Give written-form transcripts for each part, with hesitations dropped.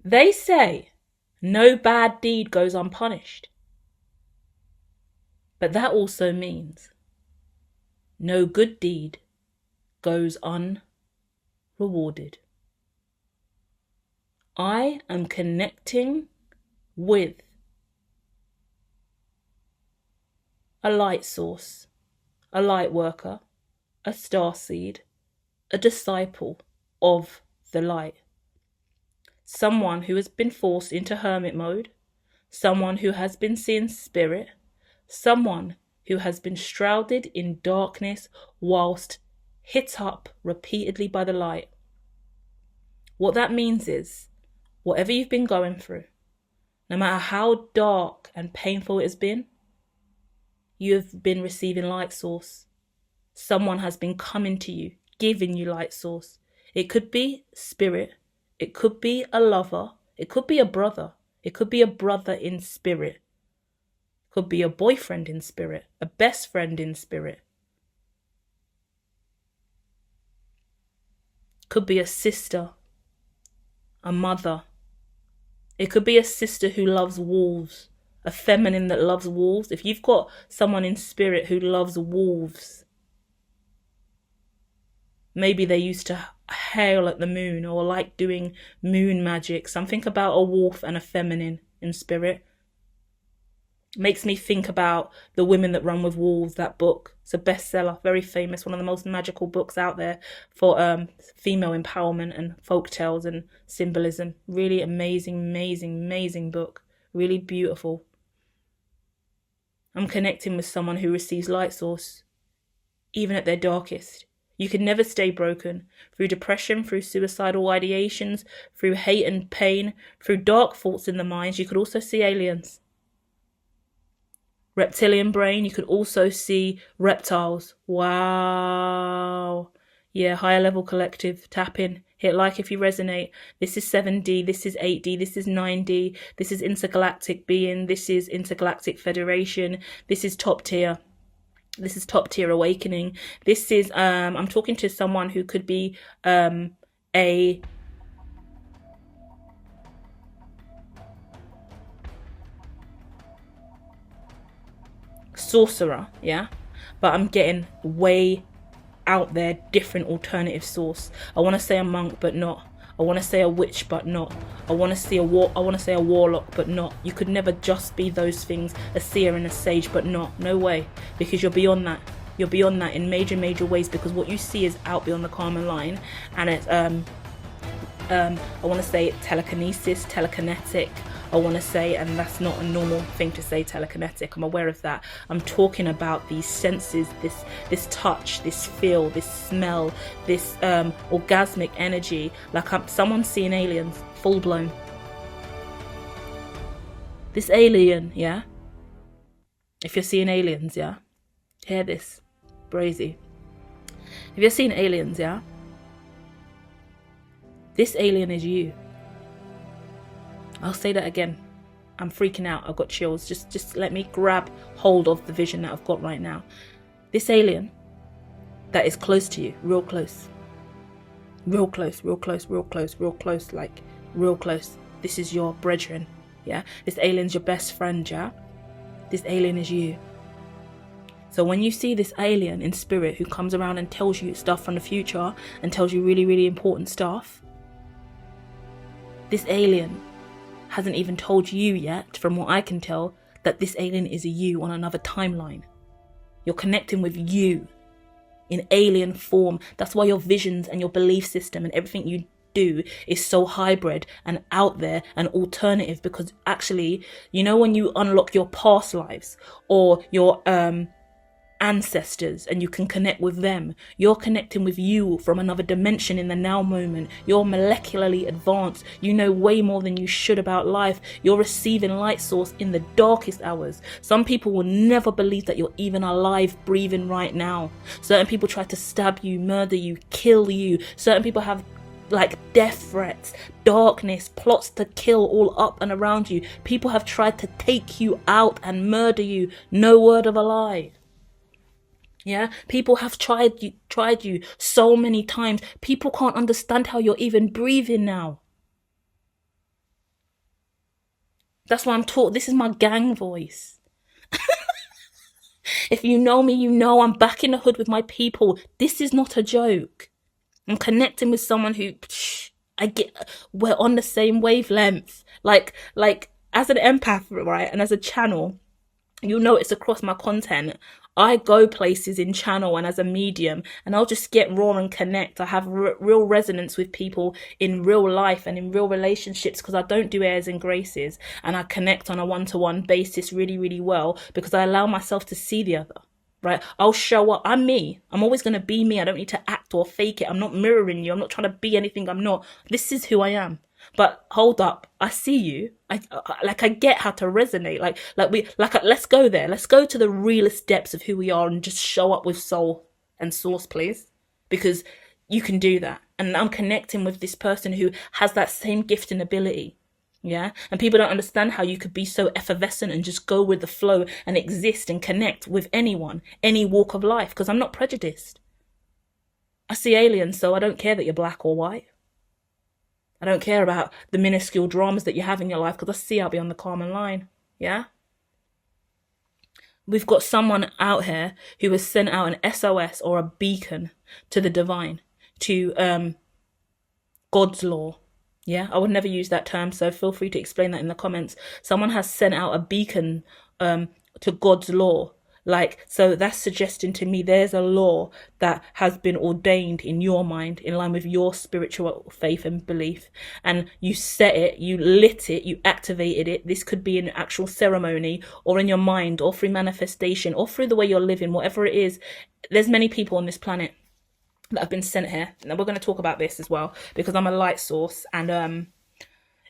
They say no bad deed goes unpunished. But that also means no good deed goes unrewarded. I am connecting with a light source, a light worker, a starseed, a disciple of the light. Someone who has been forced into hermit mode, someone who has been seeing spirit, someone who has been shrouded in darkness whilst hit up repeatedly by the light. What that means is, whatever you've been going through, no matter how dark and painful it has been, you have been receiving light source. Someone has been coming to you, giving you light source. It could be spirit. It could be a lover. It could be a brother. It could be a brother in spirit. It could be a boyfriend in spirit, a best friend in spirit. It could be a sister, a mother. It could be a sister who loves wolves, a feminine that loves wolves. If you've got someone in spirit who loves wolves, maybe they used to hail at the moon or like doing moon magic. Something about a wolf and a feminine in spirit. Makes me think about The Women That Run With Wolves, that book. It's a bestseller, very famous, one of the most magical books out there for female empowerment and folk tales and symbolism. Really amazing, amazing, amazing book. Really beautiful. I'm connecting with someone who receives light source, even at their darkest. You can never stay broken. Through depression, through suicidal ideations, through hate and pain, through dark thoughts in the mind, you could also see aliens. Reptilian brain, you could also see reptiles. Wow. Yeah, higher level collective, tap in, hit like if you resonate. This is 7D, this is 8D, this is 9D, this is intergalactic being, this is intergalactic federation, this is top tier. This is top tier awakening. This is, I'm talking to someone who could be a sorcerer, yeah? But I'm getting way out there, different alternative source. I want to say a monk, but not. I want to say a witch, but not. I want to say a warlock, but not. You could never just be those things, a seer and a sage, but not. No way, because you're beyond that. You're beyond that in major, major ways, because what you see is out beyond the karma line, and it's I want to say telekinesis, telekinetic. I want to say, and that's not a normal thing to say, telekinetic. I'm aware of that. I'm talking about these senses, this touch, this feel, this smell, this orgasmic energy. Like someone's seeing aliens, full blown. This alien, yeah? If you're seeing aliens, yeah? Hear this, brazy. If you're seeing aliens, yeah? This alien is you. I'll say that again. I'm freaking out. I've got chills. Just let me grab hold of the vision that I've got right now. This alien that is close to you, real close. Real close, real close, real close, real close, like real close. This is your brethren, yeah? This alien's your best friend, yeah? This alien is you. So when you see this alien in spirit who comes around and tells you stuff from the future and tells you really, really important stuff, this alien hasn't even told you yet, from what I can tell, that this alien is a you on another timeline. You're connecting with you in alien form. That's why your visions and your belief system and everything you do is so hybrid and out there and alternative, because actually, you know, when you unlock your past lives or your ancestors and you can connect with them, you're connecting with you from another dimension in the now moment. You're molecularly advanced. You know way more than you should about life. You're receiving light source in the darkest hours. Some people will never believe that you're even alive, breathing right now. Certain people try to stab you, murder you, kill you. Certain people have like death threats, darkness, plots to kill all up and around you. People have tried to take you out and murder you. No word of a lie. Yeah, people have tried you so many times. People can't understand how you're even breathing now. That's why I'm taught. This is my gang voice. If you know me, you know I'm back in the hood with my people. This is not a joke. I'm connecting with someone who we're on the same wavelength. Like as an empath, right, and as a channel, you'll notice across my content, I go places in channel and as a medium, and I'll just get raw and connect. I have real resonance with people in real life and in real relationships because I don't do airs and graces, and I connect on a one-to-one basis really, really well because I allow myself to see the other. Right? I'll show up. I'm me. I'm always going to be me. I don't need to act or fake it. I'm not mirroring you. I'm not trying to be anything I'm not. This is who I am. But hold up, I see you. I get how to resonate. Let's go there. Let's go to the realest depths of who we are and just show up with soul and source, please. Because you can do that. And I'm connecting with this person who has that same gift and ability. Yeah. And people don't understand how you could be so effervescent and just go with the flow and exist and connect with anyone, any walk of life, because I'm not prejudiced. I see aliens, so I don't care that you're black or white. I don't care about the minuscule dramas that you have in your life because I see I'll be on the common line. Yeah. We've got someone out here who has sent out an SOS or a beacon to the divine, to God's law. Yeah, I would never use that term, so feel free to explain that in the comments. Someone has sent out a beacon to God's law. So that's suggesting to me there's a law that has been ordained in your mind in line with your spiritual faith and belief. And you set it, you lit it, you activated it. This could be an actual ceremony or in your mind or through manifestation or through the way you're living, whatever it is. There's many people on this planet that have been sent here. Now we're going to talk about this as well because I'm a light source and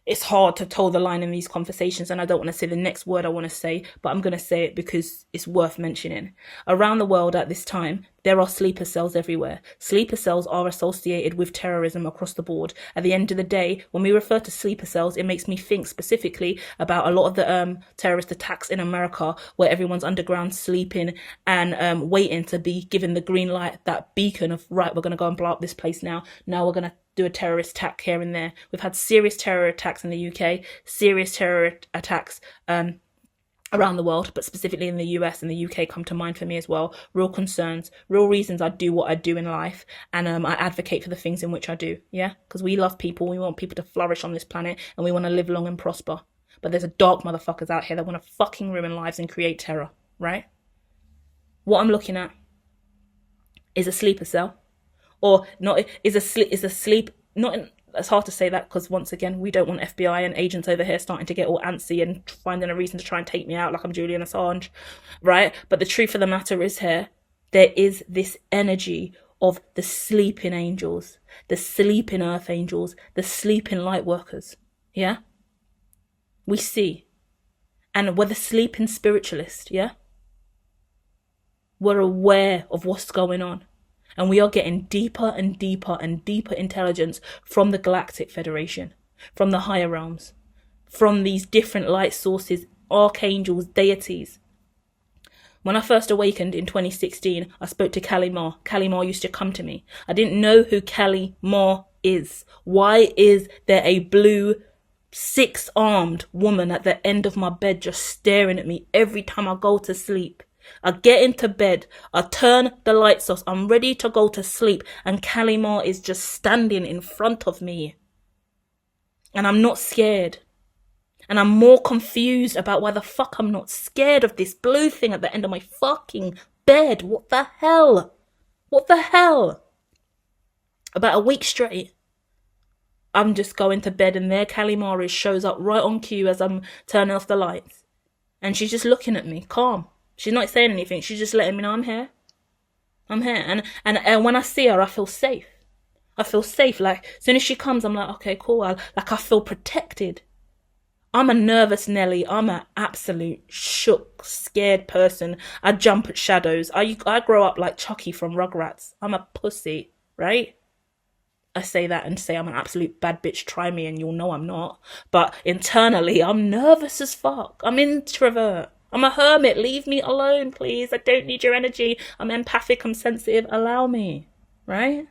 it's hard to toe the line in these conversations, and I don't want to say the next word I want to say, but I'm going to say it because it's worth mentioning. Around the world at this time, there are sleeper cells everywhere. Sleeper cells are associated with terrorism across the board. At the end of the day, when we refer to sleeper cells, it makes me think specifically about a lot of the terrorist attacks in America where everyone's underground sleeping and waiting to be given the green light, that beacon of, right, we're going to go and blow up this place now. Now we're going to do a terrorist attack here and there. We've had serious terror attacks in the UK, serious terror attacks around the world, but specifically in the US and the UK come to mind for me as well. Real concerns, real reasons I do what I do in life, and I advocate for the things in which I do. Yeah, because we love people, we want people to flourish on this planet, and we want to live long and prosper. But there's a dark motherfuckers out here that want to fucking ruin lives and create terror, right? What I'm looking at is a sleeper cell. Or not is a sleep not in, it's hard to say that because once again we don't want FBI and agents over here starting to get all antsy and finding a reason to try and take me out like I'm Julian Assange, right? But the truth of the matter is here, there is this energy of the sleeping angels, the sleeping earth angels, the sleeping light workers. Yeah? We see. And we're the sleeping spiritualist, yeah? We're aware of what's going on. And we are getting deeper and deeper and deeper intelligence from the Galactic Federation, from the higher realms, from these different light sources, archangels, deities. When I first awakened in 2016, I spoke to Kali Ma. Kali Ma used to come to me. I didn't know who Kali Ma is. Why is there a blue 6-armed woman at the end of my bed just staring at me every time I go to sleep? I get into bed, I turn the lights off, I'm ready to go to sleep, and Kali Ma is just standing in front of me. And I'm not scared. And I'm more confused about why the fuck I'm not scared of this blue thing at the end of my fucking bed. What the hell? What the hell? About a week straight, I'm just going to bed and there Kali Ma shows up right on cue as I'm turning off the lights. And she's just looking at me, calm. She's not saying anything. She's just letting me know I'm here. I'm here. And when I see her, I feel safe. I feel safe. Like, as soon as she comes, I'm like, okay, cool. I feel protected. I'm a nervous Nelly. I'm an absolute shook, scared person. I jump at shadows. I grow up like Chucky from Rugrats. I'm a pussy, right? I say that and say I'm an absolute bad bitch. Try me and you'll know I'm not. But internally, I'm nervous as fuck. I'm introvert. I'm a hermit. Leave me alone, please. I don't need your energy. I'm empathic. I'm sensitive. Allow me. Right?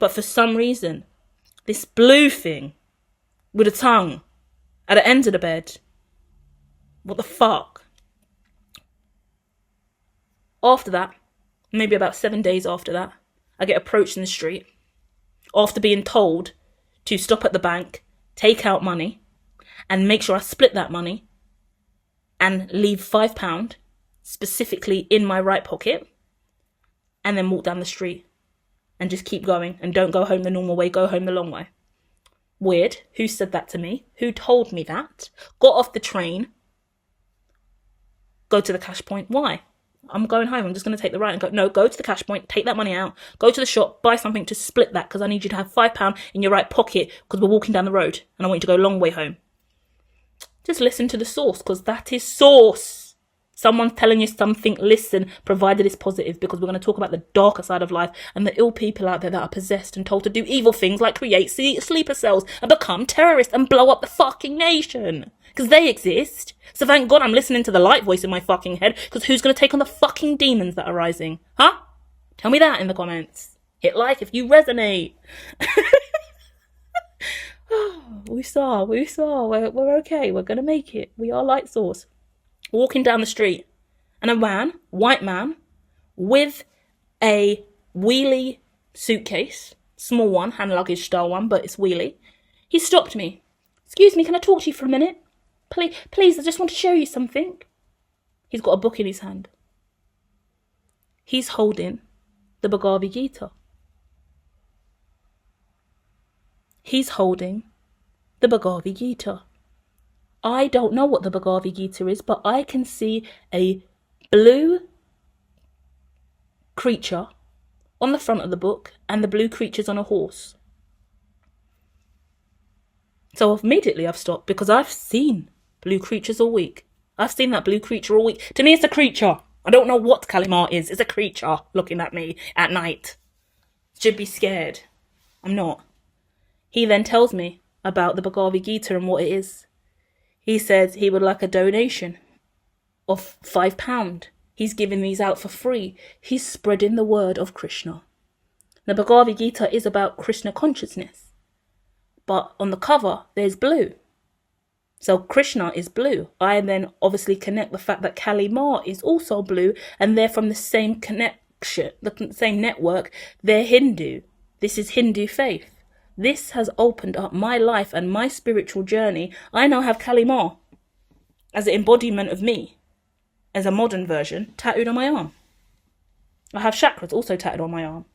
But for some reason, this blue thing with a tongue at the end of the bed What the fuck? After that, maybe about 7 days after that, I get approached in the street after being told to stop at the bank, take out money, and make sure I split that money and leave £5 specifically in my right pocket, and then walk down the street and just keep going and don't go home the normal way, go home the long way. Weird. Who said that to me? Who told me that? Got off the train, go to the cash point. Why? I'm going home. I'm just going to take the right and go. No, go to the cash point, take that money out, go to the shop, buy something to split that, because I need you to have £5 in your right pocket because we're walking down the road and I want you to go a long way home. Just listen to the source, because that is source. Someone's telling you something, listen, provided it's positive, because we're going to talk about the darker side of life and the ill people out there that are possessed and told to do evil things like create sleeper cells and become terrorists and blow up the fucking nation. Because they exist. So thank God I'm listening to the light voice in my fucking head, because who's going to take on the fucking demons that are rising? Huh? Tell me that in the comments. Hit like if you resonate. We saw. We're okay. We're going to make it. We are light source. Walking down the street, and a man, white man, with a wheelie suitcase, small one, hand luggage style one, but it's wheelie. He stopped me. Excuse me, can I talk to you for a minute? Please, I just want to show you something. He's got a book in his hand. He's holding the Bhagavad Gita. He's holding the Bhagavad Gita. I don't know what the Bhagavad Gita is, but I can see a blue creature on the front of the book, and the blue creature's on a horse. So immediately I've stopped, because I've seen blue creatures all week. I've seen that blue creature all week. To me, it's a creature. I don't know what Kalimar is. It's a creature looking at me at night. Should be scared. I'm not. He then tells me about the Bhagavad Gita and what it is. He says he would like a donation of £5. He's giving these out for free. He's spreading the word of Krishna. The Bhagavad Gita is about Krishna consciousness. But on the cover, there's blue. So Krishna is blue. I then obviously connect the fact that Kalimar is also blue, and they're from the same connection, the same network. They're Hindu. This is Hindu faith. This has opened up my life and my spiritual journey. I now have Kalimar as an embodiment of me, as a modern version, tattooed on my arm. I have chakras also tattooed on my arm.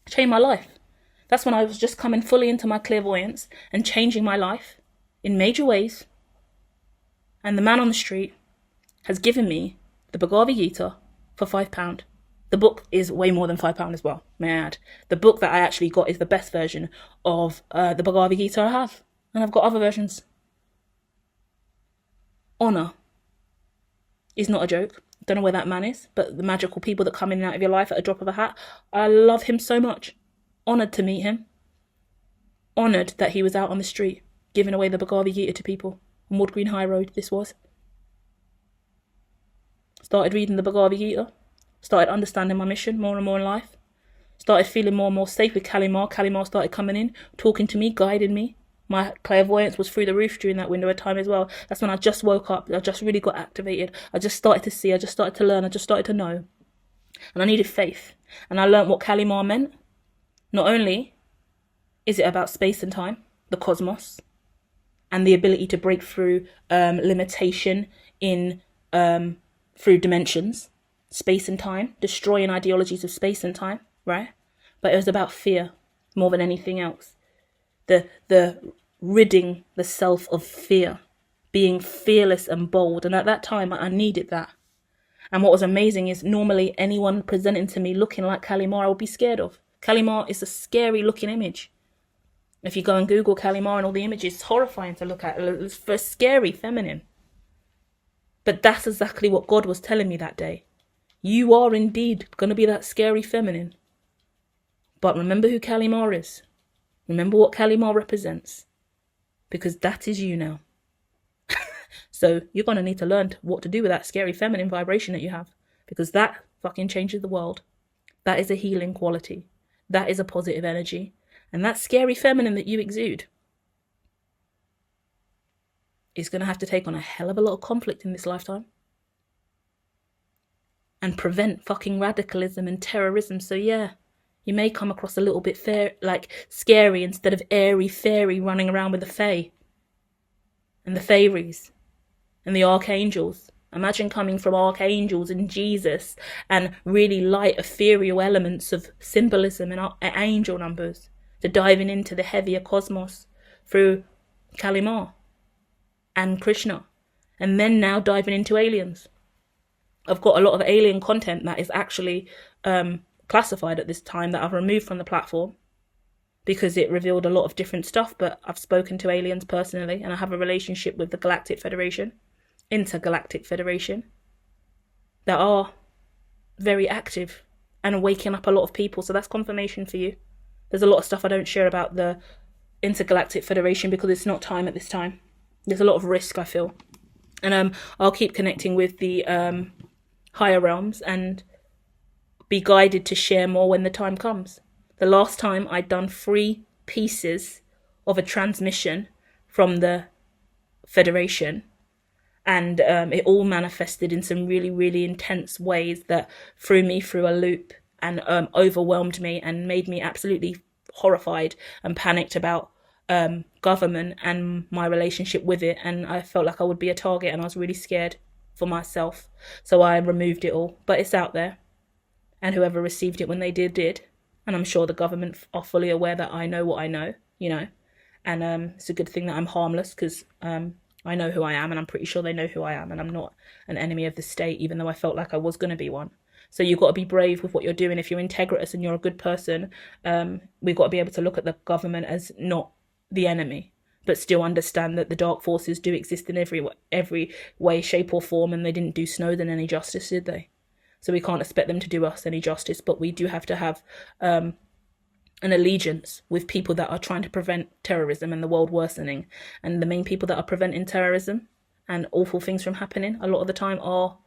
Changed my life. That's when I was just coming fully into my clairvoyance and changing my life in major ways. And the man on the street has given me the Bhagavad Gita for £5. The book is way more than £5 as well, may I add. The book that I actually got is the best version of the Bhagavad Gita I have. And I've got other versions. Honour is not a joke. Don't know where that man is, but the magical people that come in and out of your life at a drop of a hat, I love him so much. Honoured to meet him. Honoured that he was out on the street, giving away the Bhagavad Gita to people. On Wood Green High Road, this was. Started reading the Bhagavad Gita. Started understanding my mission more and more in life. Started feeling more and more safe with Kalimar. Kalimar started coming in, talking to me, guiding me. My clairvoyance was through the roof during that window of time as well. That's when I just woke up. I just really got activated. I just started to see. I just started to learn. I just started to know. And I needed faith. And I learned what Kalimar meant. Not only is it about space and time, the cosmos, and the ability to break through limitation in through dimensions, space and time, destroying ideologies of space and time, right? But it was about fear more than anything else. The ridding the self of fear, being fearless and bold. And at that time, I needed that. And what was amazing is normally anyone presenting to me looking like Kalimar, I would be scared of. Kalimar is a scary looking image. If you go and Google Kalimar and all the images, it's horrifying to look at. It's for scary, feminine. But that's exactly what God was telling me that day. You are indeed going to be that scary feminine. But remember who Kalimar is. Remember what Kalimar represents. Because that is you now. So you're going to need to learn what to do with that scary feminine vibration that you have. Because that fucking changes the world. That is a healing quality. That is a positive energy. And that scary feminine that you exude, is going to have to take on a hell of a lot of conflict in this lifetime and prevent fucking radicalism and terrorism. So yeah, you may come across a little bit scary instead of airy fairy running around with the fae and the fairies and the archangels. Imagine coming from archangels and Jesus and really light ethereal elements of symbolism and angel numbers to diving into the heavier cosmos through Kalima and Krishna, and then now diving into aliens. I've got a lot of alien content that is actually classified at this time that I've removed from the platform because it revealed a lot of different stuff, but I've spoken to aliens personally and I have a relationship with the Galactic Federation, Intergalactic Federation, that are very active and are waking up a lot of people. So that's confirmation for you. There's a lot of stuff I don't share about the Intergalactic Federation because it's not time at this time. There's a lot of risk, I feel. And I'll keep connecting with the higher realms and be guided to share more when the time comes. The last time I'd done 3 pieces of a transmission from the Federation, and it all manifested in some really, really intense ways that threw me through a loop and overwhelmed me and made me absolutely horrified and panicked about government and my relationship with it. And I felt like I would be a target and I was really scared for myself. So I removed it all. But it's out there. And whoever received it when they did. And I'm sure the government are fully aware that I know what I know, you know. And it's a good thing that I'm harmless because I know who I am and I'm pretty sure they know who I am, and I'm not an enemy of the state, even though I felt like I was going to be one. So you've got to be brave with what you're doing. If you're integritous and you're a good person, we've got to be able to look at the government as not the enemy, but still understand that the dark forces do exist in every way, shape or form, and they didn't do Snowden any justice, did they? So we can't expect them to do us any justice, but we do have to have an allegiance with people that are trying to prevent terrorism and the world worsening. And the main people that are preventing terrorism and awful things from happening a lot of the time are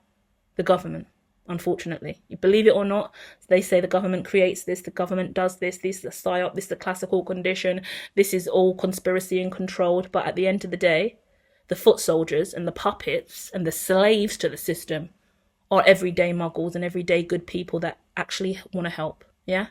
the government, unfortunately. You believe it or not, they say the government creates this, the government does this is the psyop, this is the classical condition, this is all conspiracy and controlled. But at the end of the day, the foot soldiers and the puppets and the slaves to the system are everyday muggles and everyday good people that actually want to help, yeah?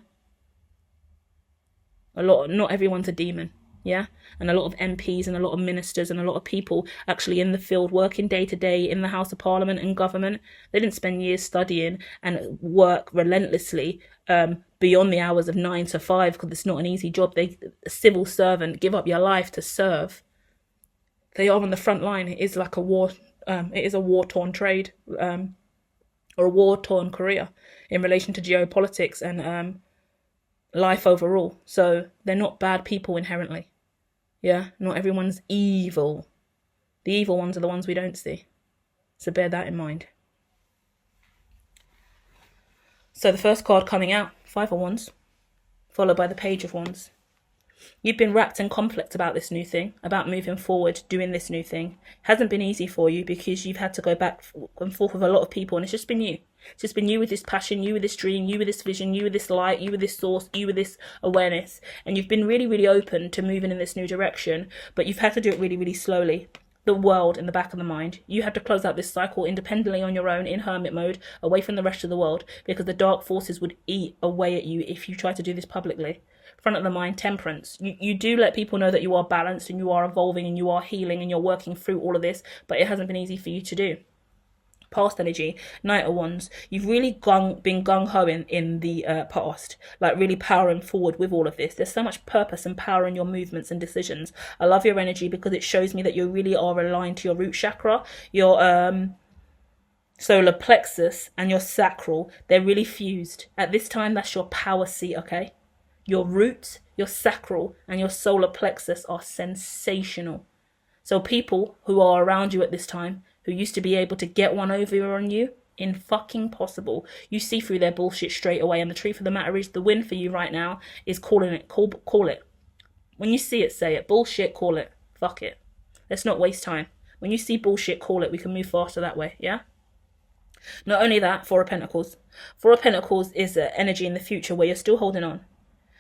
Not everyone's a demon, yeah? And a lot of MPs and a lot of ministers and a lot of people actually in the field working day to day in the House of Parliament and government, they didn't spend years studying and work relentlessly beyond the hours of 9 to 5 because it's not an easy job. A civil servant, give up your life to serve. They are on the front line. It is like a war. It is a war-torn trade or a war-torn career in relation to geopolitics and life overall. So they're not bad people inherently. Yeah, not everyone's evil. The evil ones are the ones we don't see. So bear that in mind. So the first card coming out, 5 of Wands, followed by the Page of Wands. You've been wrapped in conflict about this new thing, about moving forward, doing this new thing. It hasn't been easy for you because you've had to go back and forth with a lot of people, and it's just been you. It's just been you with this passion, you with this dream, you with this vision, you with this light, you with this source, you with this awareness. And you've been really, really open to moving in this new direction, but you've had to do it really, really slowly. The world in the back of the mind. You had to close out this cycle independently on your own in hermit mode, away from the rest of the world, because the dark forces would eat away at you if you tried to do this publicly. Front of the mind, temperance. You do let people know that you are balanced and you are evolving and you are healing and you're working through all of this, but it hasn't been easy for you to do. Past energy, Knight of Wands. You've really been gung-ho in the past, like really powering forward with all of this. There's so much purpose and power in your movements and decisions. I love your energy because it shows me that you really are aligned to your root chakra, your solar plexus and your sacral. They're really fused. At this time, that's your power seat, okay? Your root, your sacral, and your solar plexus are sensational. So people who are around you at this time, who used to be able to get one over on you, impossible. You see through their bullshit straight away. And the truth of the matter is, the win for you right now is calling it. Call it. When you see it, say it. Bullshit, call it. Fuck it. Let's not waste time. When you see bullshit, call it. We can move faster that way, yeah? Not only that, Four of Pentacles. Four of Pentacles is energy in the future where you're still holding on.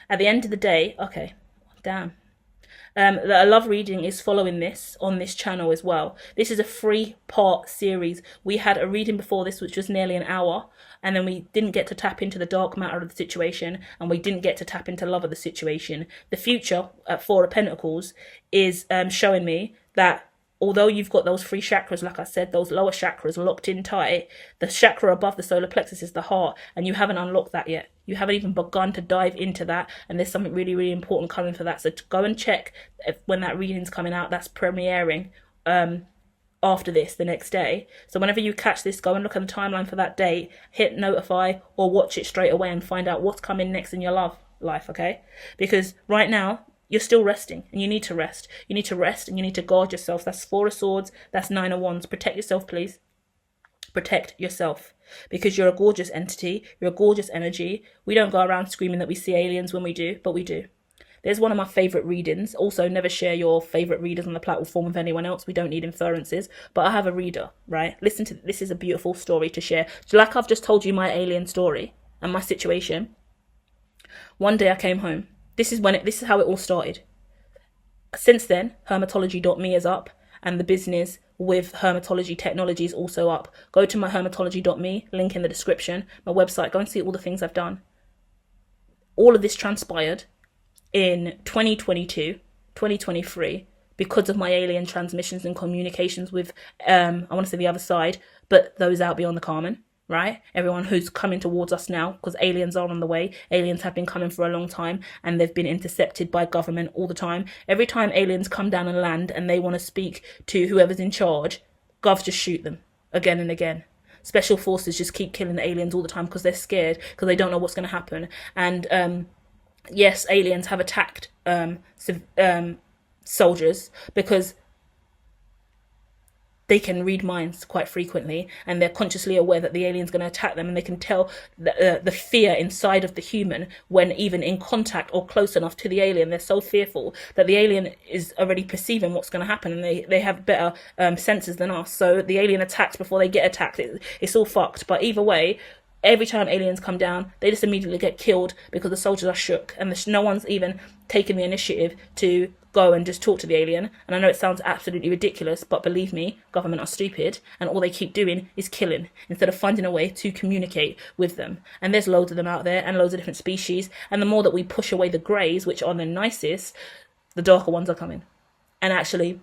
At the end of the day, okay, damn. A love reading is following this on this channel as well. This is a 3-part series. We had a reading before this, which was nearly an hour, and then we didn't get to tap into the dark matter of the situation, and we didn't get to tap into love of the situation. The future at 4 of Pentacles is showing me that although you've got those 3 chakras, like I said, those lower chakras locked in tight, the chakra above the solar plexus is the heart, and you haven't unlocked that yet. You haven't even begun to dive into that, and there's something really, really important coming for that. So go and check when that reading's coming out. That's premiering after this, the next day. So whenever you catch this, go and look at the timeline for that date, hit notify, or watch it straight away and find out what's coming next in your love life, okay? Because right now, you're still resting, and you need to rest. You need to rest, and you need to guard yourself. That's 4 of Swords. That's 9 of Wands. Protect yourself, please. Protect yourself. Because you're a gorgeous entity. You're a gorgeous energy. We don't go around screaming that we see aliens when we do, but we do. There's one of my favourite readings. Also, never share your favourite readers on the platform with anyone else. We don't need inferences. But I have a reader, right? Listen to this. Is a beautiful story to share. So like I've just told you my alien story and my situation. One day I came home. This is how it all started. Since then, hermitology.me is up, and the business with hermitology technology is also up. Go to my hermitology.me, link in the description, my website, go and see all the things I've done. All of this transpired in 2022, 2023, because of my alien transmissions and communications with, I want to say the other side, but those out beyond the Carmen. Right? Everyone who's coming towards us now, because aliens are on the way. Aliens have been coming for a long time, and they've been intercepted by government all the time. Every time aliens come down and land and they want to speak to whoever's in charge, govs just shoot them again and again. Special forces just keep killing the aliens all the time because they're scared, because they don't know what's going to happen. And yes, aliens have attacked soldiers because they can read minds quite frequently, and they're consciously aware that the alien's going to attack them, and they can tell the fear inside of the human when even in contact or close enough to the alien. They're so fearful that the alien is already perceiving what's going to happen, and they have better senses than us. So the alien attacks before they get attacked. It's all fucked. But either way, every time aliens come down, they just immediately get killed because the soldiers are shook, and no one's even taken the initiative to go and just talk to the alien. And I know it sounds absolutely ridiculous, but believe me, government are stupid, and all they keep doing is killing instead of finding a way to communicate with them. And there's loads of them out there, and loads of different species, and the more that we push away the greys, which are the nicest, the darker ones are coming. And actually,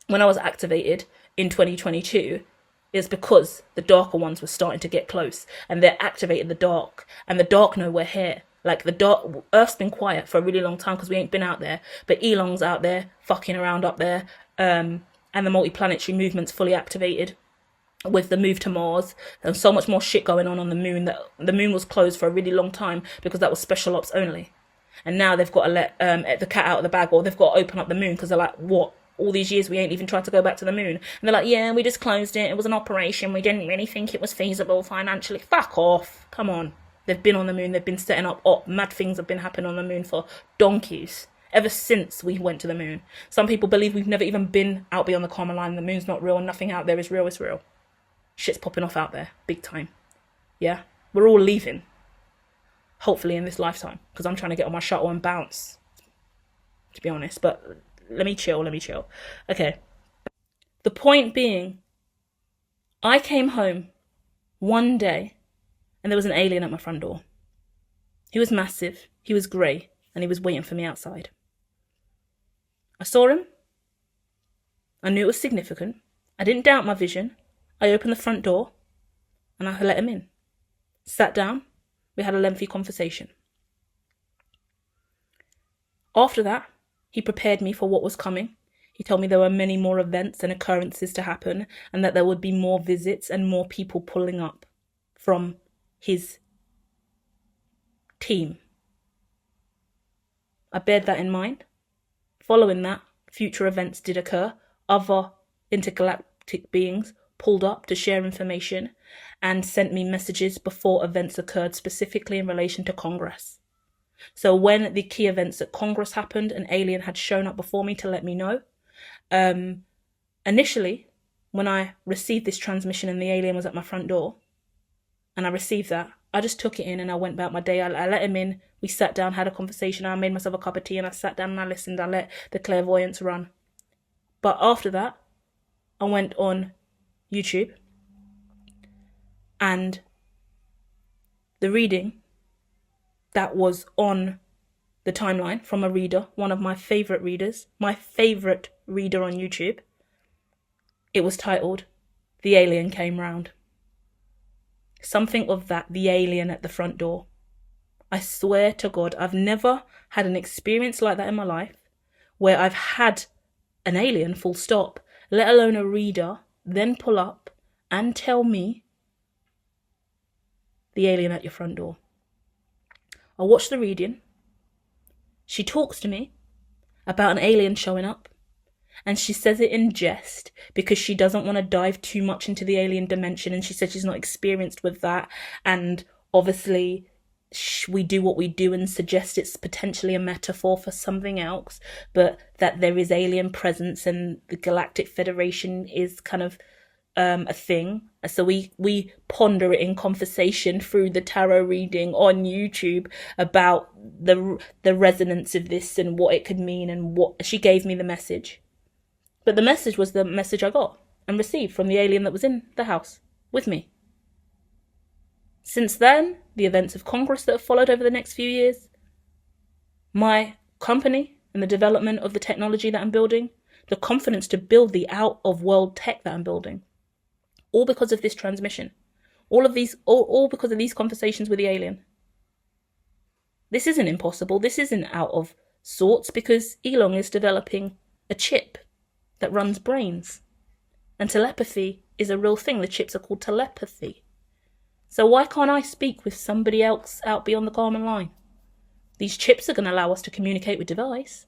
when I was activated in 2022, it's because the darker ones were starting to get close, and they're activating the dark, and the dark know we're here. Like, the dark, Earth's been quiet for a really long time because we ain't been out there, but Elon's out there fucking around up there, and the multi-planetary movement's fully activated with the move to Mars. There's so much more shit going on the moon, that the moon was closed for a really long time because that was special ops only. And now they've got to let the cat out of the bag, or they've got to open up the moon because they're like, what? All these years we ain't even tried to go back to the moon. And they're like, yeah, we just closed it. It was an operation. We didn't really think it was feasible financially. Fuck off. Come on. They've been on the moon. They've been setting up. Mad things have been happening on the moon for donkeys. Ever since we went to the moon. Some people believe we've never even been out beyond the common line. The moon's not real, and nothing out there is real. It's real. Shit's popping off out there. Big time. Yeah? We're all leaving. Hopefully in this lifetime. Because I'm trying to get on my shuttle and bounce. To be honest. But let me chill. Okay. The point being, I came home one day and there was an alien at my front door. He was massive, he was grey, and he was waiting for me outside. I saw him. I knew it was significant. I didn't doubt my vision. I opened the front door and I let him in. Sat down. We had a lengthy conversation. After that, he prepared me for what was coming. He told me there were many more events and occurrences to happen, and that there would be more visits and more people pulling up from his team. I bared that in mind. Following that, future events did occur. Other intergalactic beings pulled up to share information and sent me messages before events occurred, specifically in relation to Congress. So when the key events at Congress happened, an alien had shown up before me to let me know. Initially, when I received this transmission and the alien was at my front door, and I received that, I just took it in and I went about my day. I let him in. We sat down, had a conversation. I made myself a cup of tea and I sat down and I listened. I let the clairvoyance run. But after that, I went on YouTube and the reading that was on the timeline from a reader, one of my favourite readers, my favourite reader on YouTube, it was titled, "The Alien Came Round." Something of that, the alien at the front door. I swear to God, I've never had an experience like that in my life where I've had an alien, full stop, let alone a reader, then pull up and tell me the alien at your front door. I watched the reading. She talks to me about an alien showing up, and she says it in jest because she doesn't want to dive too much into the alien dimension, and she said she's not experienced with that, and obviously we do what we do and suggest it's potentially a metaphor for something else, but that there is alien presence and the Galactic Federation is kind of a thing. So we ponder it in conversation through the tarot reading on YouTube about the resonance of this and what it could mean, and what she gave me the message. But the message was the message I got and received from the alien that was in the house with me. Since then, the events of Congress that have followed over the next few years, my company and the development of the technology that I'm building, the confidence to build the out-of-world tech that I'm building, all because of this transmission, all because of these conversations with the alien. This isn't impossible. This isn't out of sorts, because Elon is developing a chip that runs brains. And telepathy is a real thing. The chips are called telepathy. So why can't I speak with somebody else out beyond the Garmin line? These chips are going to allow us to communicate with device.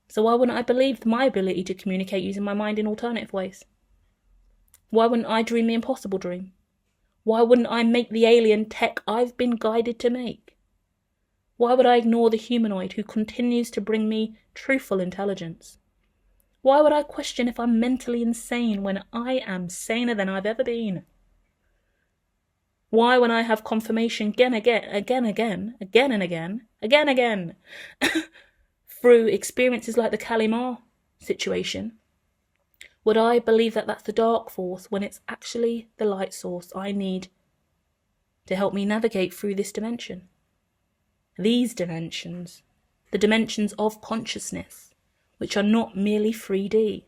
So why wouldn't I believe my ability to communicate using my mind in alternative ways? Why wouldn't I dream the impossible dream? Why wouldn't I make the alien tech I've been guided to make? Why would I ignore the humanoid who continues to bring me truthful intelligence? Why would I question if I'm mentally insane when I am saner than I've ever been? Why, when I have confirmation again, through experiences like the Kalimar situation, would I believe that that's the dark force when it's actually the light source I need to help me navigate through this dimension? These dimensions, the dimensions of consciousness, which are not merely 3D.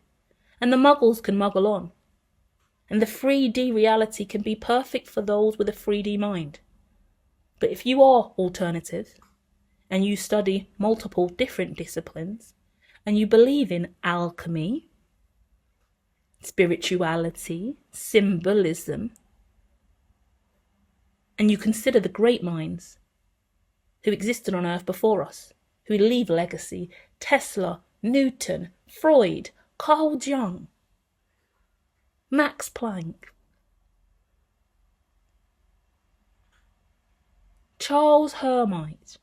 And the muggles can muggle on. And the 3D reality can be perfect for those with a 3D mind. But if you are alternative, and you study multiple different disciplines, and you believe in alchemy, spirituality, symbolism, and you consider the great minds who existed on Earth before us, who leave legacy, Tesla, Newton, Freud, Carl Jung, Max Planck, Charles Hermite.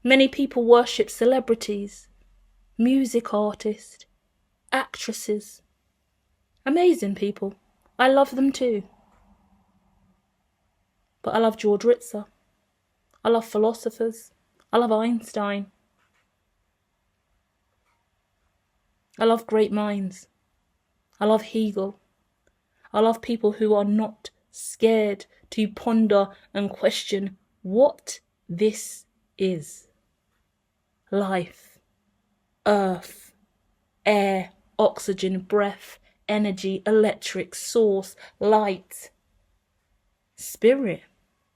Many people worship celebrities, music artists, actresses. Amazing people. I love them too. But I love George Ritzer. I love philosophers. I love Einstein. I love great minds. I love Hegel. I love people who are not scared to ponder and question what this is. Life, earth, air, oxygen, breath, energy, electric, source, light, spirit,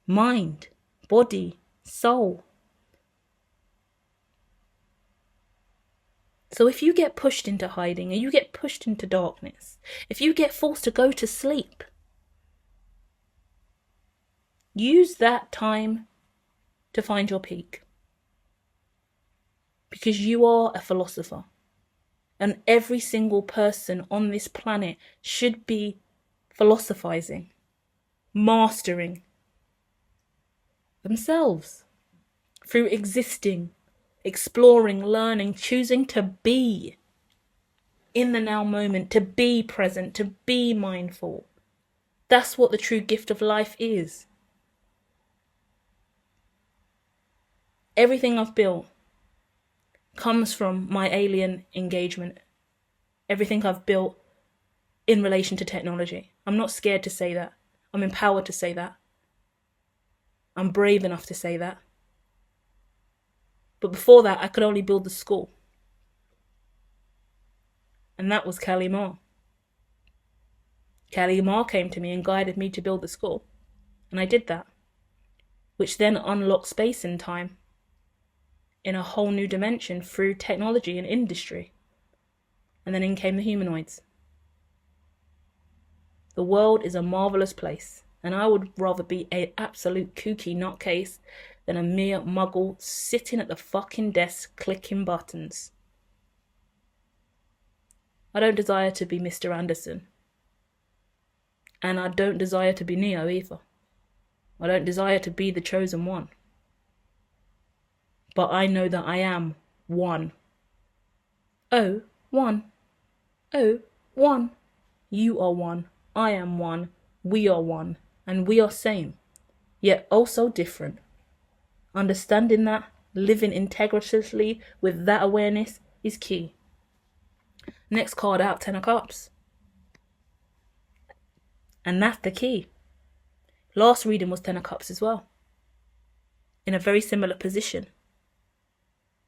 mind, body, soul. So if you get pushed into hiding, and you get pushed into darkness, if you get forced to go to sleep, use that time to find your peak. Because you are a philosopher. And every single person on this planet should be philosophizing, mastering themselves through existing, exploring, learning, choosing to be. in the now moment, to be present, to be mindful. That's what the true gift of life is. Everything I've built comes from my alien engagement. Everything I've built in relation to technology. I'm not scared to say that. I'm empowered to say that. I'm brave enough to say that. But before that, I could only build the school. And that was Kali Ma. Kali Ma came to me and guided me to build the school. And I did that. Which then unlocked space and time in a whole new dimension through technology and industry. And then in came the humanoids. The world is a marvelous place, and I would rather be an absolute kooky nutcase than a mere muggle sitting at the fucking desk clicking buttons. I don't desire to be Mr. Anderson. And I don't desire to be Neo either. I don't desire to be the chosen one. But I know that I am one. Oh, one. Oh, one. You are one. I am one. We are one. And we are same. Yet also different. Understanding that, living integratively with that awareness is key. Next card out, 10 of Cups. And that's the key. Last reading was 10 of Cups as well. In a very similar position.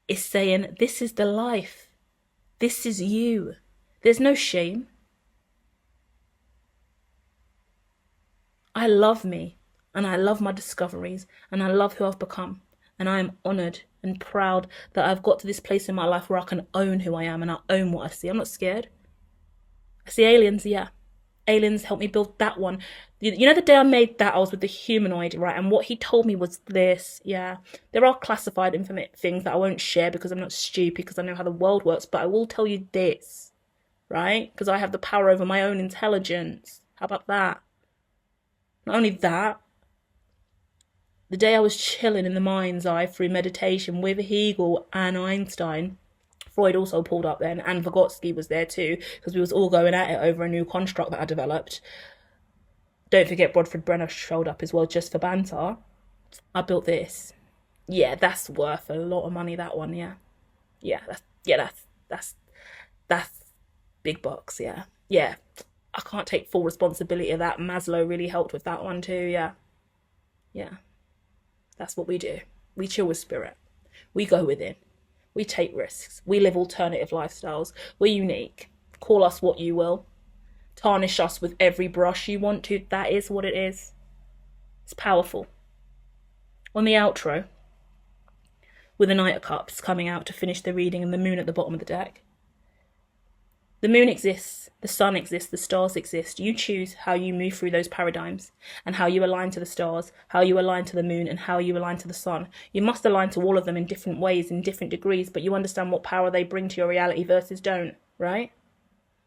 It's saying, this is the life. This is you. There's no shame. I love me, and I love my discoveries, and I love who I've become. And I am honoured and proud that I've got to this place in my life where I can own who I am and I own what I see. I'm not scared. I see aliens, yeah. Aliens helped me build that one. You know the day I made that, I was with the humanoid, right? And what he told me was this, yeah. There are classified things that I won't share because I'm not stupid, because I know how the world works. But I will tell you this, right? Because I have the power over my own intelligence. How about that? Not only that, the day I was chilling in the mind's eye through meditation with Hegel and Einstein, Freud also pulled up then, and Vygotsky was there too, because we was all going at it over a new construct that I developed. Don't forget Brodford Brenner showed up as well just for banter. I built this. Yeah, that's worth a lot of money, that one, yeah. That's big bucks, yeah. Yeah. I can't take full responsibility of that. Maslow really helped with that one too, yeah. Yeah. That's what we do. We chill with spirit. We go within. We take risks. We live alternative lifestyles. We're unique. Call us what you will. Tarnish us with every brush you want to. That is what it is. It's powerful. On the outro, with the Knight of Cups coming out to finish the reading and the moon at the bottom of the deck. The moon exists, the sun exists, the stars exist. You choose how you move through those paradigms and how you align to the stars, how you align to the moon, and how you align to the sun. You must align to all of them in different ways, in different degrees, but you understand what power they bring to your reality versus don't, right?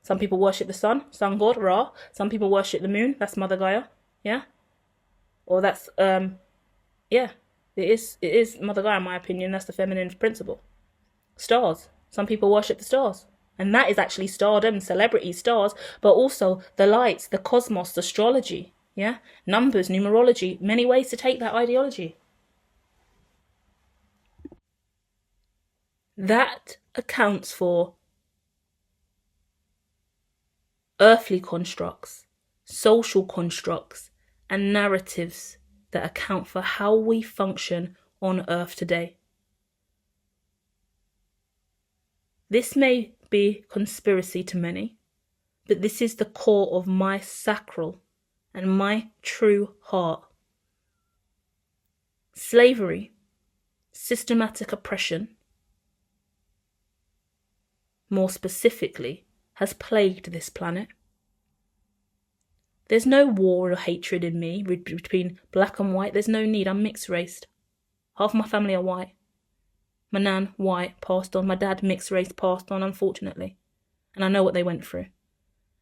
Some people worship the sun god, Ra. Some people worship the moon, that's Mother Gaia, yeah? Or that's, yeah, it is Mother Gaia in my opinion, that's the feminine principle. Stars, some people worship the stars. And that is actually stardom, celebrity stars, but also the lights, the cosmos, astrology, yeah? Numbers, numerology, many ways to take that ideology. That accounts for earthly constructs, social constructs, and narratives that account for how we function on Earth today. This may be conspiracy to many, but this is the core of my sacral and my true heart. Slavery, systematic oppression, more specifically, has plagued this planet. There's no war or hatred in me between black and white. There's no need. I'm mixed raced. Half my family are white. My nan, white, passed on. My dad, mixed race, passed on, unfortunately. And I know what they went through.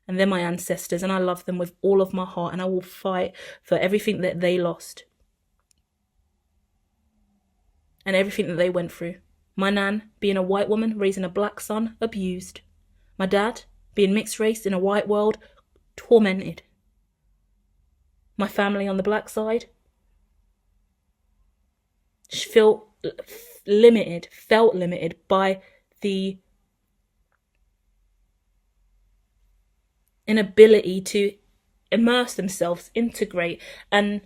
And they're my ancestors, and I love them with all of my heart, and I will fight for everything that they lost. And everything that they went through. My nan, being a white woman, raising a black son, abused. My dad, being mixed race in a white world, tormented. My family on the black side felt limited by the inability to immerse themselves, integrate, and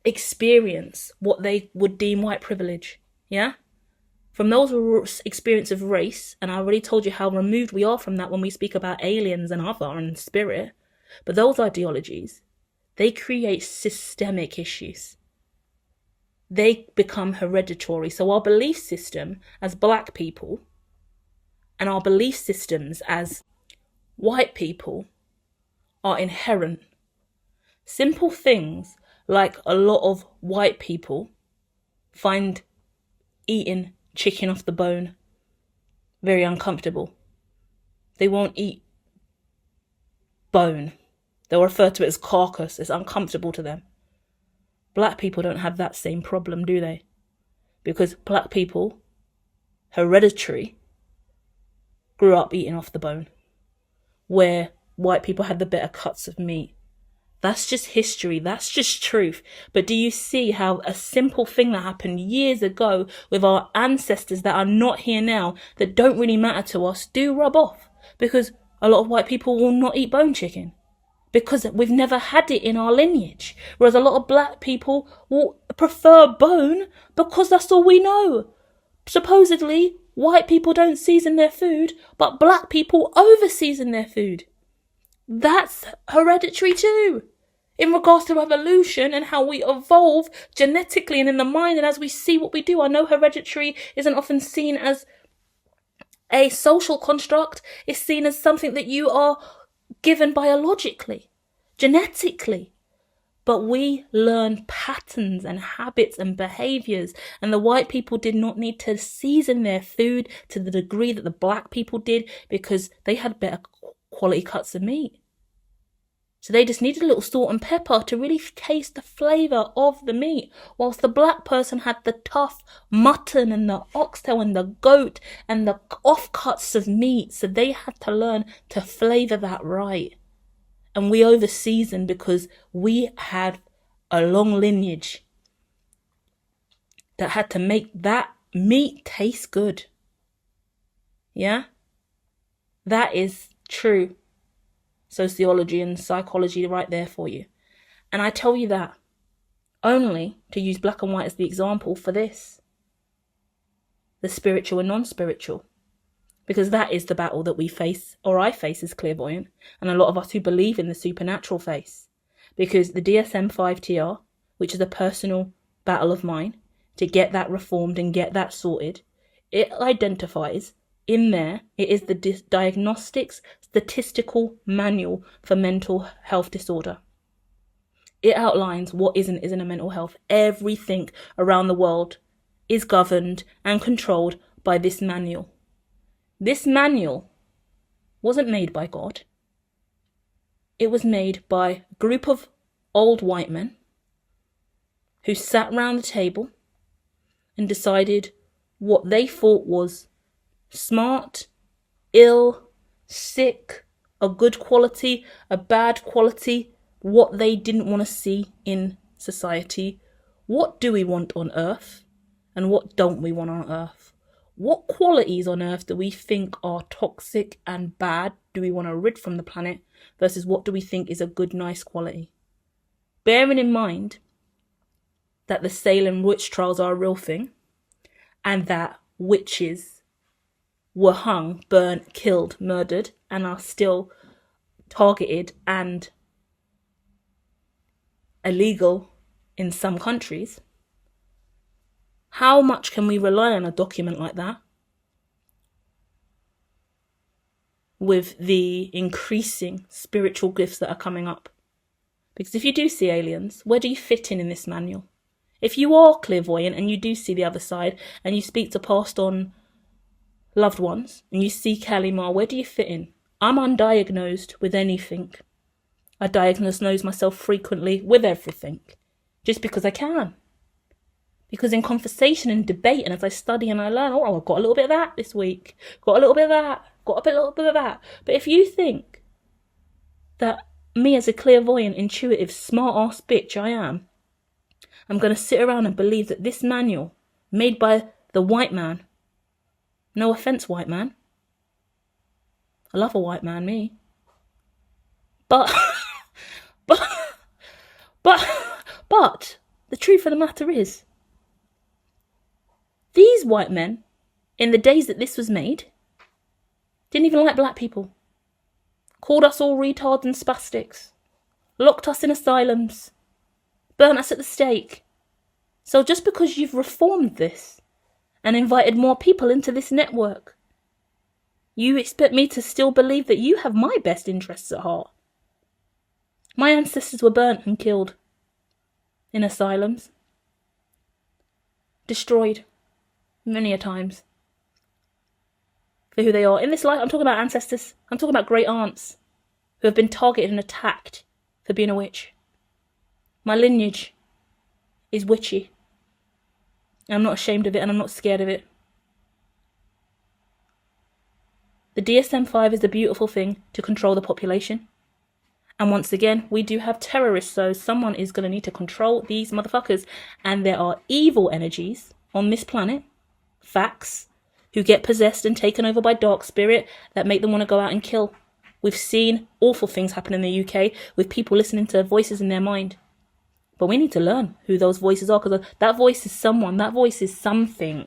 experience what they would deem white privilege. Yeah? From those experience of race, and I already told you how removed we are from that when we speak about aliens and other and spirit, but those ideologies, they create systemic issues. They become hereditary. So our belief system as black people and our belief systems as white people are inherent. Simple things like a lot of white people find eating chicken off the bone very uncomfortable. They won't eat bone. They'll refer to it as carcass. It's uncomfortable to them. Black people don't have that same problem, do they? Because black people, hereditary, grew up eating off the bone, where white people had the better cuts of meat. That's just history. That's just truth. But do you see how a simple thing that happened years ago with our ancestors that are not here now, that don't really matter to us, do rub off? Because a lot of white people will not eat bone chicken because we've never had it in our lineage. Whereas a lot of black people will prefer bone because that's all we know. Supposedly, white people don't season their food, but black people over-season their food. That's hereditary too. In regards to evolution and how we evolve genetically and in the mind, and as we see what we do, I know hereditary isn't often seen as a social construct. It's seen as something that you are given biologically, genetically. But we learn patterns and habits and behaviours, and the white people did not need to season their food to the degree that the black people did because they had better quality cuts of meat. So they just needed a little salt and pepper to really taste the flavour of the meat, whilst the black person had the tough mutton and the oxtail and the goat and the offcuts of meat. So they had to learn to flavour that right. And we over-seasoned because we had a long lineage that had to make that meat taste good. Yeah? That is true sociology and psychology right there for you. And I tell you that only to use black and white as the example for this. The spiritual and non-spiritual. Because that is the battle that we face, or I face as clairvoyant, and a lot of us who believe in the supernatural face. Because the DSM-5TR, which is a personal battle of mine, to get that reformed and get that sorted, it identifies in there, it is the Diagnostics Statistical Manual for Mental Health Disorder. It outlines what is and isn't a mental health. Everything around the world is governed and controlled by this manual. This manual wasn't made by God. It was made by a group of old white men who sat round the table and decided what they thought was smart, ill, sick, a good quality, a bad quality, what they didn't want to see in society. What do we want on Earth and what don't we want on Earth? What qualities on Earth do we think are toxic and bad, do we want to rid from the planet, versus what do we think is a good, nice quality? Bearing in mind that the Salem witch trials are a real thing, and that witches were hung, burnt, killed, murdered, and are still targeted and illegal in some countries, how much can we rely on a document like that with the increasing spiritual gifts that are coming up? Because if you do see aliens, where do you fit in this manual? If you are clairvoyant and you do see the other side and you speak to passed on loved ones and you see Kalima, where do you fit in? I'm undiagnosed with anything. I diagnose myself frequently with everything, just because I can. Because in conversation and debate, and as I study and I learn, oh, I've got a little bit of that this week, got a little bit of that. got a little bit of that. But if you think that me as a clairvoyant, intuitive, smart-ass bitch I am, I'm going to sit around and believe that this manual, made by the white man, no offence, white man, I love a white man, me, but the truth of the matter is, these white men, in the days that this was made, didn't even like black people, called us all retards and spastics, locked us in asylums, burnt us at the stake. So just because you've reformed this and invited more people into this network, you expect me to still believe that you have my best interests at heart? My ancestors were burnt and killed in asylums, destroyed many a times for who they are. In this life, I'm talking about ancestors. I'm talking about great aunts who have been targeted and attacked for being a witch. My lineage is witchy. And I'm not ashamed of it, and I'm not scared of it. The DSM-5 is a beautiful thing to control the population. And once again, we do have terrorists, so someone is going to need to control these motherfuckers. And there are evil energies on this planet, facts, who get possessed and taken over by dark spirit that make them want to go out and kill. We've seen awful things happen in the UK with people listening to voices in their mind. But we need to learn who those voices are, because that voice is someone, that voice is something.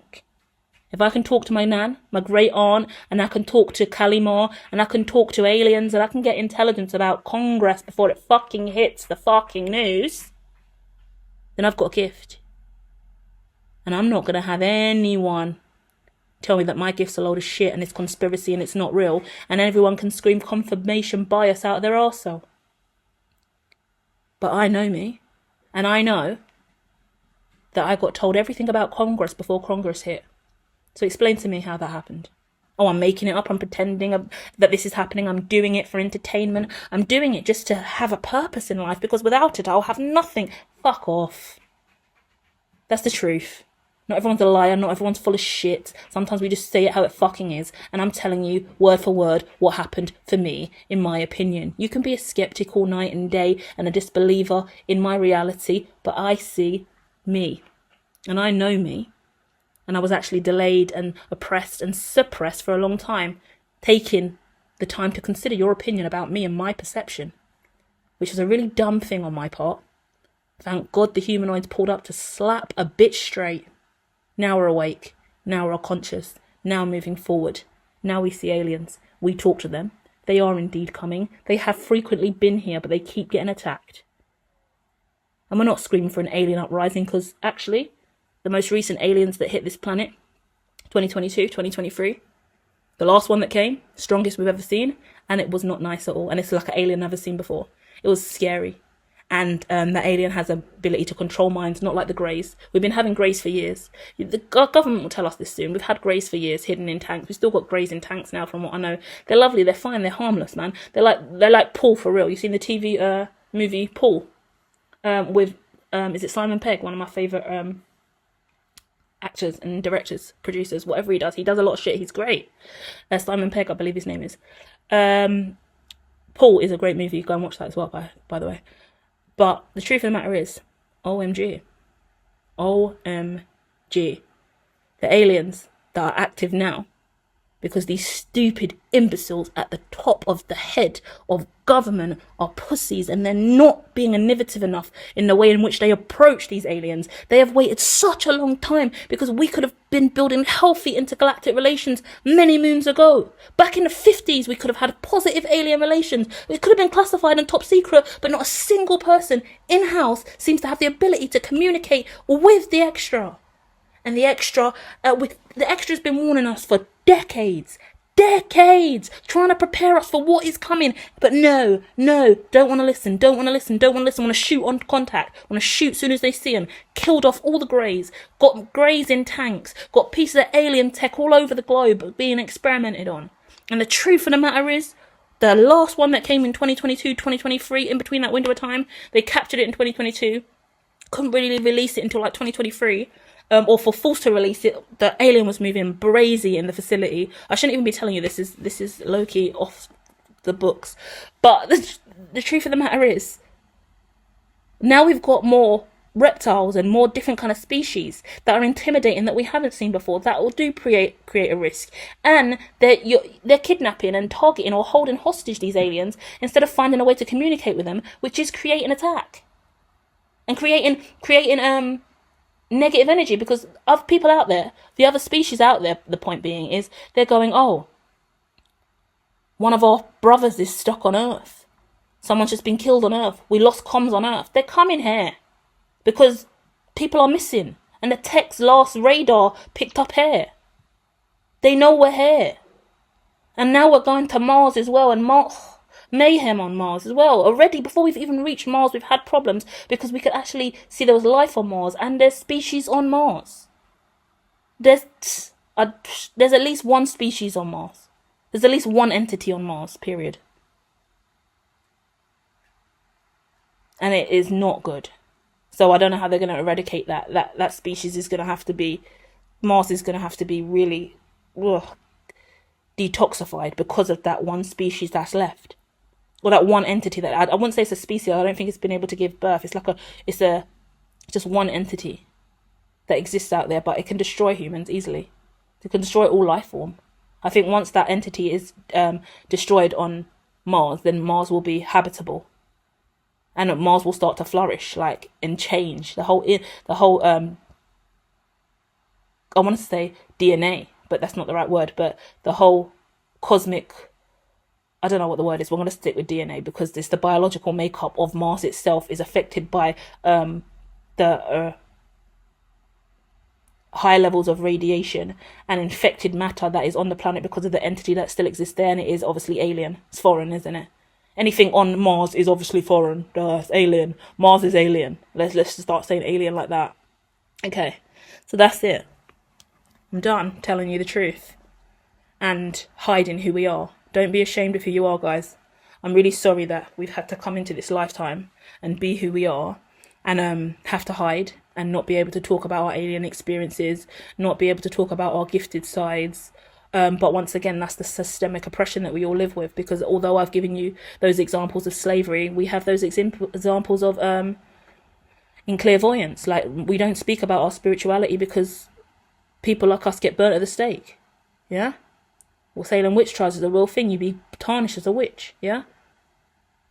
If I can talk to my nan, my great aunt, and I can talk to Kalimar, and I can talk to aliens, and I can get intelligence about Congress before it fucking hits the fucking news, then I've got a gift. And I'm not going to have anyone tell me that my gift's a load of shit and it's conspiracy and it's not real, and everyone can scream confirmation bias out of their arsehole. But I know me, and I know that I got told everything about Congress before Congress hit. So explain to me how that happened. Oh, I'm making it up. I'm pretending that this is happening. I'm doing it for entertainment. I'm doing it just to have a purpose in life, because without it, I'll have nothing. Fuck off. That's the truth. Not everyone's a liar. Not everyone's full of shit. Sometimes we just say it how it fucking is. And I'm telling you, word for word, what happened for me, in my opinion. You can be a skeptic all night and day and a disbeliever in my reality, but I see me. And I know me. And I was actually delayed and oppressed and suppressed for a long time, taking the time to consider your opinion about me and my perception, which was a really dumb thing on my part. Thank God the humanoids pulled up to slap a bitch straight. Now we're awake. Now we're conscious. Now moving forward. Now we see aliens. We talk to them. They are indeed coming. They have frequently been here, but they keep getting attacked. And we're not screaming for an alien uprising, because actually, the most recent aliens that hit this planet, 2022, 2023. The last one that came, strongest we've ever seen, and it was not nice at all. And it's like an alien never seen before. It was scary. And that alien has an ability to control minds, not like the Greys. We've been having Greys for years. The government will tell us this soon. We've had Greys for years, hidden in tanks. We've still got Greys in tanks now, from what I know. They're lovely, they're fine, they're harmless, man. They're like Paul for real. You've seen the TV movie Paul with, is it Simon Pegg, one of my favourite actors and directors, producers, whatever he does a lot of shit. He's great. Simon Pegg, I believe his name is. Paul is a great movie. Go and watch that as well, by the way. But the truth of the matter is, OMG. The aliens that are active now, because these stupid imbeciles at the top of the head of government are pussies, and they're not being innovative enough in the way in which they approach these aliens. They have waited such a long time, because we could have been building healthy intergalactic relations many moons ago. Back in the 50s, we could have had positive alien relations. It could have been classified and top secret, but not a single person in-house seems to have the ability to communicate with the extra. And the extra has been warning us for decades, trying to prepare us for what is coming. But no, don't want to listen, want to shoot on contact, want to shoot soon as they see them. Killed off all the Greys, got Greys in tanks, got pieces of alien tech all over the globe being experimented on. And the truth of the matter is, the last one that came in 2022, 2023, in between that window of time, they captured it in 2022, couldn't really release it until like 2023. or for force to release it, the alien was moving brazy in the facility. I shouldn't even be telling you this is low-key off the books. But the truth of the matter is, now we've got more reptiles and more different kind of species that are intimidating that we haven't seen before, that will create a risk, and they're kidnapping and targeting or holding hostage these aliens instead of finding a way to communicate with them, which is create an attack and creating negative energy, because other people out there, the other species out there, the point being is they're going, oh, one of our brothers is stuck on Earth, someone's just been killed on Earth, we lost comms on Earth. They're coming here because people are missing, and the tech's last radar picked up here. They know we're here. And now we're going to Mars as well, and mayhem on Mars as well. Already, before we've even reached Mars, we've had problems because we could actually see there was life on Mars, and there's species on Mars. There's at least one species on Mars. There's at least one entity on Mars, period. And it is not good. So I don't know how they're going to eradicate that. That species is going to have to be, Mars is going to have to be really detoxified because of that one species that's left. Or that one entity that, I wouldn't say it's a species, I don't think it's been able to give birth. It's just one entity that exists out there, but it can destroy humans easily. It can destroy all life form. I think once that entity is destroyed on Mars, then Mars will be habitable. And Mars will start to flourish, like, and change. The whole I want to say DNA, but that's not the right word. But the whole cosmic, I don't know what the word is. We're going to stick with DNA because the biological makeup of Mars itself is affected by the high levels of radiation and infected matter that is on the planet because of the entity that still exists there. And it is obviously alien. It's foreign, isn't it? Anything on Mars is obviously foreign. It's alien. Mars is alien. Let's just start saying alien like that. Okay, so that's it. I'm done telling you the truth and hiding who we are. Don't be ashamed of who you are, guys. I'm really sorry that we've had to come into this lifetime and be who we are and have to hide and not be able to talk about our alien experiences, not be able to talk about our gifted sides. But once again, that's the systemic oppression that we all live with, because although I've given you those examples of slavery, we have those examples of in clairvoyance. Like, we don't speak about our spirituality because people like us get burnt at the stake. Yeah? Well, Salem witch trials is a real thing. You'd be tarnished as a witch. Yeah?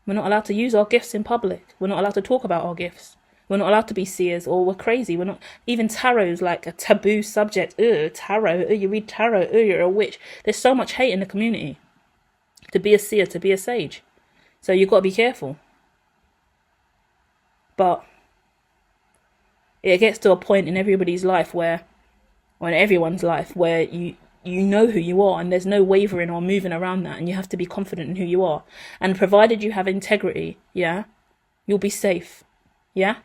We're not allowed to use our gifts in public. We're not allowed to talk about our gifts. We're not allowed to be seers, or we're crazy. We're not. Even tarot's like a taboo subject. Tarot. You read tarot. You're a witch. There's so much hate in the community. To be a seer, to be a sage. So you've got to be careful. But it gets to a point in everybody's life where, or in everyone's life, where you know who you are, and there's no wavering or moving around that, and you have to be confident in who you are. And provided you have integrity, yeah, you'll be safe. Yeah?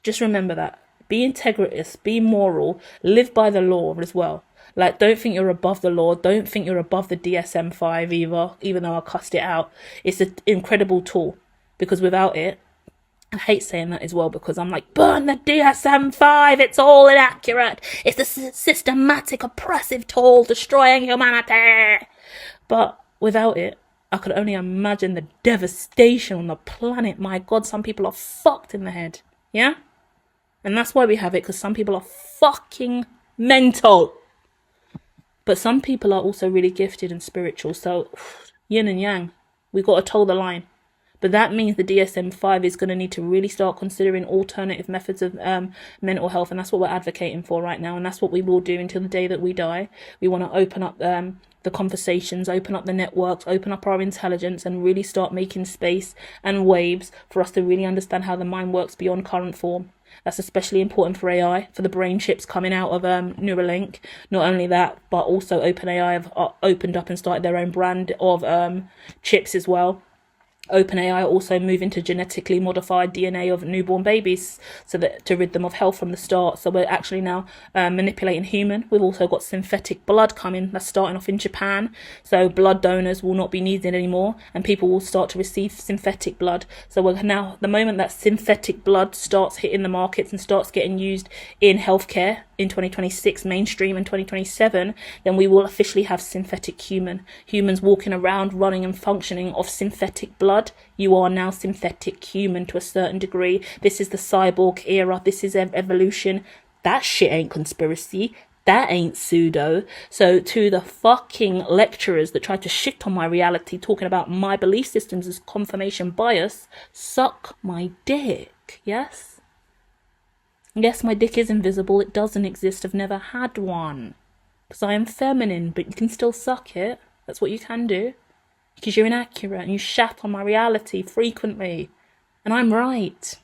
Just remember that. Be integritous, be moral, live by the law as well. Like, don't think you're above the law. Don't think you're above the DSM-5 either, even though I cussed it out. It's an incredible tool, because without it, I hate saying that as well, because I'm like, burn the DSM-5, it's all inaccurate. It's a systematic, oppressive tool destroying humanity. But without it, I could only imagine the devastation on the planet. My God, some people are fucked in the head. Yeah? And that's why we have it, because some people are fucking mental. But some people are also really gifted and spiritual. So, yin and yang. We've got to toe the line. But that means the DSM-5 is going to need to really start considering alternative methods of mental health. And that's what we're advocating for right now. And that's what we will do until the day that we die. We want to open up the conversations, open up the networks, open up our intelligence, and really start making space and waves for us to really understand how the mind works beyond current form. That's especially important for AI, for the brain chips coming out of Neuralink. Not only that, but also OpenAI have opened up and started their own brand of chips as well. OpenAI are also moving to genetically modified DNA of newborn babies so that to rid them of health from the start. So we're actually now manipulating human. We've also got synthetic blood coming. That's starting off in Japan. So blood donors will not be needed anymore, and people will start to receive synthetic blood. So we're now, the moment that synthetic blood starts hitting the markets and starts getting used in healthcare in 2026, mainstream in 2027, then we will officially have synthetic humans walking around, running and functioning off synthetic blood. You are now synthetic human to a certain degree. This is the cyborg era. This is evolution. That shit ain't conspiracy. That ain't pseudo. So to the fucking lecturers that tried to shit on my reality, talking about my belief systems as confirmation bias, suck my dick. Yes? Yes, my dick is invisible. It doesn't exist. I've never had one. Because I am feminine, but you can still suck it. That's what you can do. Because you're inaccurate and you shat on my reality frequently. And I'm right.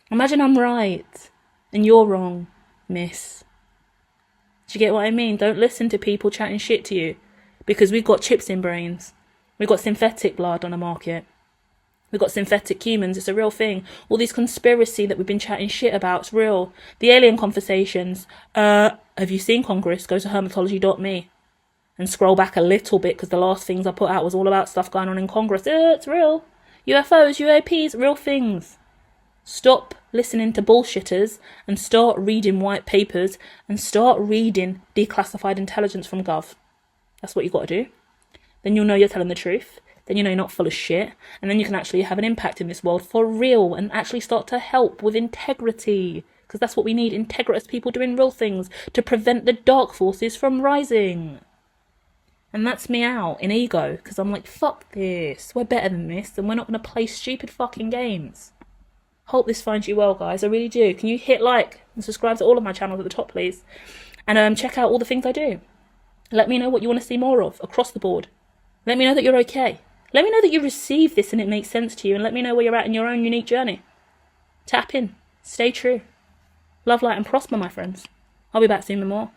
Imagine I'm right and you're wrong, miss. Do you get what I mean? Don't listen to people chatting shit to you. Because we've got chips in brains. We've got synthetic blood on the market. We've got synthetic humans. It's a real thing. All these conspiracy that we've been chatting shit about, it's real. The alien conversations. Have you seen Congress? Go to hermitology.me and scroll back a little bit, because the last things I put out was all about stuff going on in Congress. It's real. UFOs, UAPs, real things. Stop listening to bullshitters and start reading white papers and start reading declassified intelligence from Gov. That's what you've got to do. Then you'll know you're telling the truth. Then you know you're not full of shit, and then you can actually have an impact in this world for real and actually start to help with integrity, because that's what we need, integritous people doing real things to prevent the dark forces from rising. And that's me out in ego, because I'm like, fuck this, we're better than this, and we're not going to play stupid fucking games. Hope this finds you well, guys, I really do. Can you hit like and subscribe to all of my channels at the top, please, and check out all the things I do. Let me know what you want to see more of across the board. Let me know that you're okay. Let me know that you receive this and it makes sense to you, and let me know where you're at in your own unique journey. Tap in. Stay true. Love, light and prosper, my friends. I'll be back soon with more.